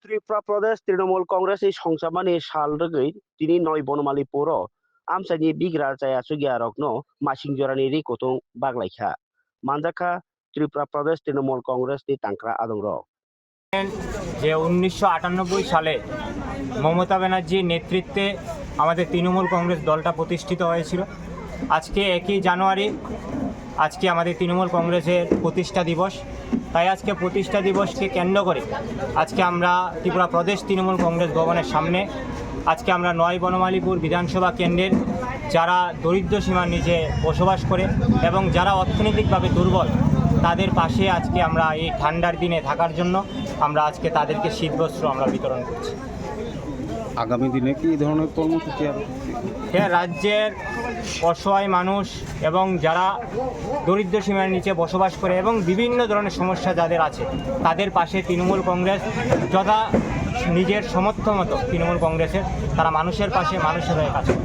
Tripura Pradesh Trinamool Congress ni songsamani salrogoi tini noi Bonamali Poro amsani bigra jaya sugia rokno masingjorani rikotong baglaikha manjaka Tripura Pradesh Trinamool Congress ni tangkra adongro যে 1998 সালে মমতা ব্যানার্জির নেতৃত্বে আমাদের তৃণমূল কংগ্রেস দলটা প্রতিষ্ঠিত হয়েছিল। আজকে 1 জানুয়ারি আজকে আমাদের তৃণমূল কংগ্রেসের প্রতিষ্ঠা দিবস। তাই আজকে প্রতিষ্ঠা দিবসকে কেন্দ্র করে আজকে আমরা ত্রিপুরা প্রদেশ তৃণমূল কংগ্রেস ভবনের সামনে আজকে আমরা নয় বনমালীপুর বিধানসভা কেন্দ্রের যারা দরিদ্র সীমার নিচে বসবাস করে এবং যারা অর্থনৈতিকভাবে দুর্বল তাদের পাশে আজকে আমরা এই ঠান্ডার দিনে থাকার জন্য আমরা আজকে তাদেরকে শীতবস্ত্র আমরা বিতরণ করছি। আগামী দিনে কি এই ধরনের কর্মসূচি হ্যাঁ, রাজ্যের অসহায় মানুষ এবং যারা দরিদ্র সীমার নিচে বসবাস করে এবং বিভিন্ন ধরনের সমস্যা যাদের আছে তাদের পাশে তৃণমূল কংগ্রেস যথা নিজের সমর্থ মতো তৃণমূল কংগ্রেসের তারা মানুষের পাশে মানুষের হয়ে কাজ করে।